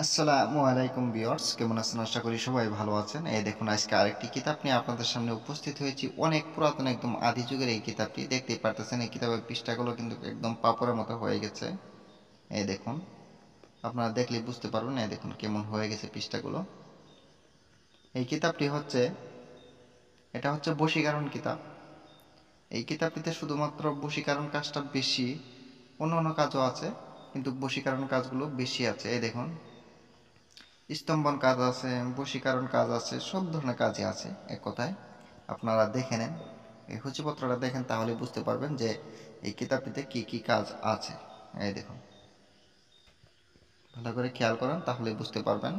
আসসালামু আলাইকুম ভিউয়ার্স, কেমন আছেন? আশা করি সবাই ভালো আছেন। এই দেখুন, আজকে আরেকটি কিতাব নিয়ে আপনাদের সামনে উপস্থিত হয়েছি। অনেক পুরাতন, একদম আদি যুগের এই কিতাবটি। দেখতেই পারতেছেন এই কিতাবের পৃষ্ঠাগুলো কিন্তু একদম পাপড়ের মতো হয়ে গেছে। এই দেখুন, আপনারা দেখলেই বুঝতে পারবেন। এই দেখুন কেমন হয়ে গেছে পৃষ্ঠাগুলো। এই কিতাবটি হচ্ছে, এটা হচ্ছে বশীকরণ কিতাব। এই কিতাবটিতে শুধুমাত্র বশীকরণ কাজটা বেশি, অন্য কাজও আছে, কিন্তু বশীকরণ কাজগুলো বেশি আছে। এই দেখুন, স্তম্ভন কাজ আছে, বশীকরণ কাজ আছে, সব ধরনের কাজই আছে। এক কথায় আপনারা দেখে নেন, এই সূচিপত্রটা দেখেন, তাহলে বুঝতে পারবেন যে এই কিতাবটিতে কি কি কাজ আছে। এই দেখুন, ভালো করে খেয়াল করেন, তাহলে বুঝতে পারবেন।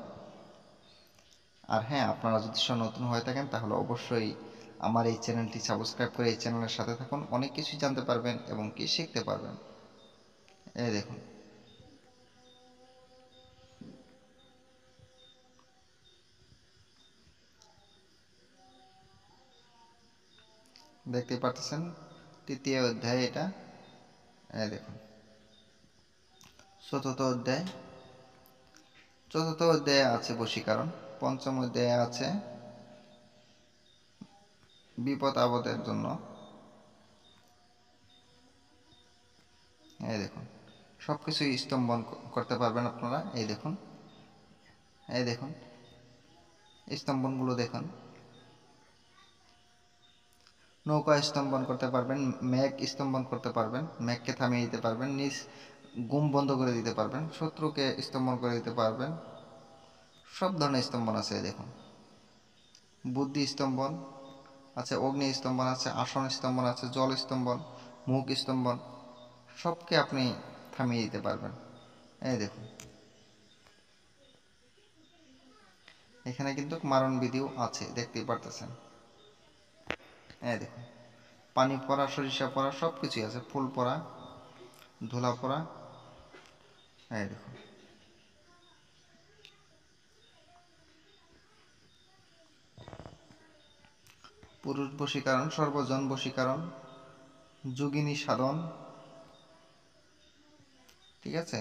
আর হ্যাঁ, আপনারা যদি নতুন হয়ে থাকেন তাহলে অবশ্যই আমার এই চ্যানেলটি সাবস্ক্রাইব করে এই চ্যানেলের সাথে থাকুন। অনেক কিছুই জানতে পারবেন এবং কি শিখতে পারবেন। এই দেখুন, দেখতে পাচ্ছেন তৃতীয় অধ্যায় এটা। এই দেখুন, চতুর্থ অধ্যায়। চতুর্থ অধ্যায়ে আছে বশীকরণ। পঞ্চম অধ্যায়ে আছে বিপদ আপদের জন্য। এই দেখুন, সব কিছুই স্তম্ভন করতে পারবেন আপনারা। এই দেখুন, এই দেখুন, স্তম্ভনগুলো দেখুন। নৌকা স্তম্ভন করতে পারবেন, মেঘ স্তম্ভন করতে পারবেন, মেঘকে থামিয়ে দিতে পারবেন, নিজ ঘুম বন্ধ করে দিতে পারবেন, শত্রুকে স্তম্ভন করে দিতে পারবেন। সব ধরনের স্তম্ভন আছে। এই দেখুন, বুদ্ধি স্তম্ভন আছে, অগ্নি স্তম্ভন আছে, আসন স্তম্ভন আছে, জল স্তম্ভন, মুখ স্তম্ভন, সবকে আপনি থামিয়ে দিতে পারবেন। এই দেখুন, এখানে কিন্তু মারণ বিধিও আছে, দেখতেই পারতেছেন। এই দেখুন, পানি পড়া, সরিষা পড়া, সব কিছুই আছে, ফুল পড়া, ধুলা পড়া। এই দেখুন, পুরুষ বশীকরণ, সর্বজন বশীকরণ, যোগিনী সাধন। ঠিক আছে,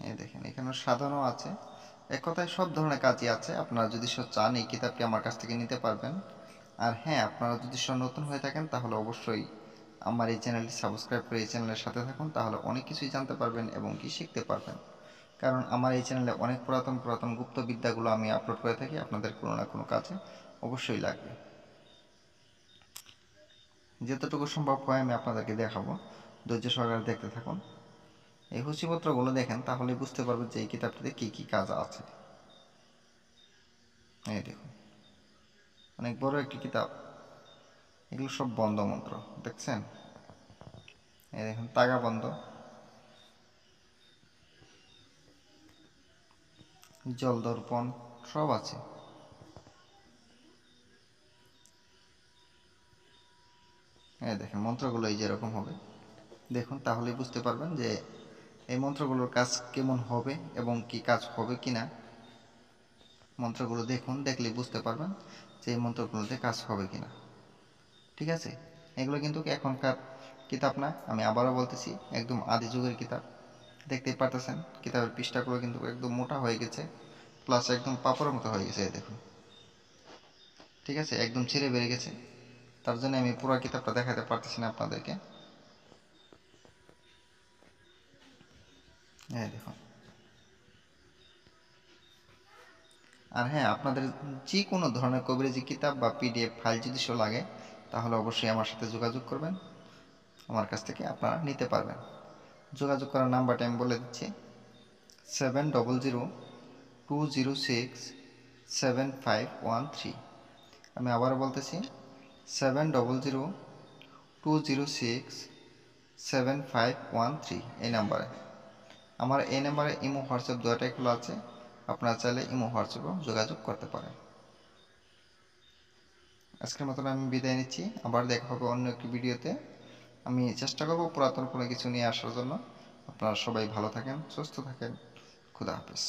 এই দেখেন, এখানে সাধনও আছে। এক কথায় সব ধরনের কাজই আছে। আপনারা যদি চান এই কিতাবটি আমার কাছ থেকে নিতে পারবেন। আর হ্যাঁ, আপনারা যদি নতুন হয়ে থাকেন তাহলে অবশ্যই আমার এই চ্যানেলটি সাবস্ক্রাইব করে এই চ্যানেলের সাথে থাকুন, তাহলে অনেক কিছুই জানতে পারবেন এবং কি শিখতে পারবেন। কারণ আমার এই চ্যানেলে অনেক পুরাতন পুরাতন গুপ্ত বিদ্যাগুলো আমি আপলোড করে থাকি, আপনাদের কোনো না কোনো কাজে অবশ্যই লাগবে। যতটুকু সম্ভব হয় আমি আপনাদেরকে দেখাবো, ধৈর্য সহকারে দেখতে থাকুন। এই সূচিপত্রগুলো দেখেন, তাহলে বুঝতে পারবেন যে এই কিতাবটিতে কী কী কাজ আছে। এই দেখুন, অনেক বড় একটি কিতাব। এগুলো সব বন্ধ মন্ত্র, দেখছেন? এই দেখুন, তাগা বন্ধ, জল দর্পণ, সব আছে। এই দেখেন, মন্ত্রগুলো এই যেরকম হবে, দেখুন, তাহলেই বুঝতে পারবেন যে এই মন্ত্রগুলোর কাজ কেমন হবে এবং কি কাজ হবে কি না। মন্ত্রগুলো দেখুন, দেখলেই বুঝতে পারবেন যে এই মন্ত্রগুলোতে কাজ হবে কি না। ঠিক আছে, এগুলো কিন্তু এখনকার কিতাব না, আমি আবারও বলতেছি, একদম আদি যুগের কিতাব। দেখতেই পারতেছেন কিতাবের পৃষ্ঠাগুলো কিন্তু একদম মোটা হয়ে গেছে, প্লাস একদম পাপড়ের মতো হয়ে গেছে। এই দেখুন, ঠিক আছে, একদম ছিঁড়ে বেড়ে গেছে। তার জন্য আমি পুরো কিতাবটা দেখাতে পারতেছি না আপনাদেরকে। হ্যাঁ দেখুন। আর হ্যাঁ, আপনাদের যে কোনো ধরনের কবিরাজি কিতাব বা পিডিএফ ফাইল যদি লাগে, তাহলে অবশ্যই আমার সাথে যোগাযোগ করবেন। আমার কাছ থেকে আপনারা নিতে পারবেন। যোগাযোগ করার নাম্বারটা আমি বলে দিচ্ছি, 7002067513। আমি আবারও বলতেছি, 7002067513, এই নাম্বারে। আমার এই নাম্বারে ইমো হোয়াটসঅ্যাপ দুটাই খোলা আছে, আপনারা চাইলে ইমো হোয়াটসঅ্যাপেও যোগাযোগ করতে পারেন। আজকের মতন আমি বিদায় নিচ্ছি, আবার দেখা হবে অন্য একটি ভিডিওতে। আমি চেষ্টা করব পুরাতন কোনো কিছু নিয়ে আসার জন্য। আপনারা সবাই ভালো থাকেন, সুস্থ থাকেন। খুদা হাফেজ।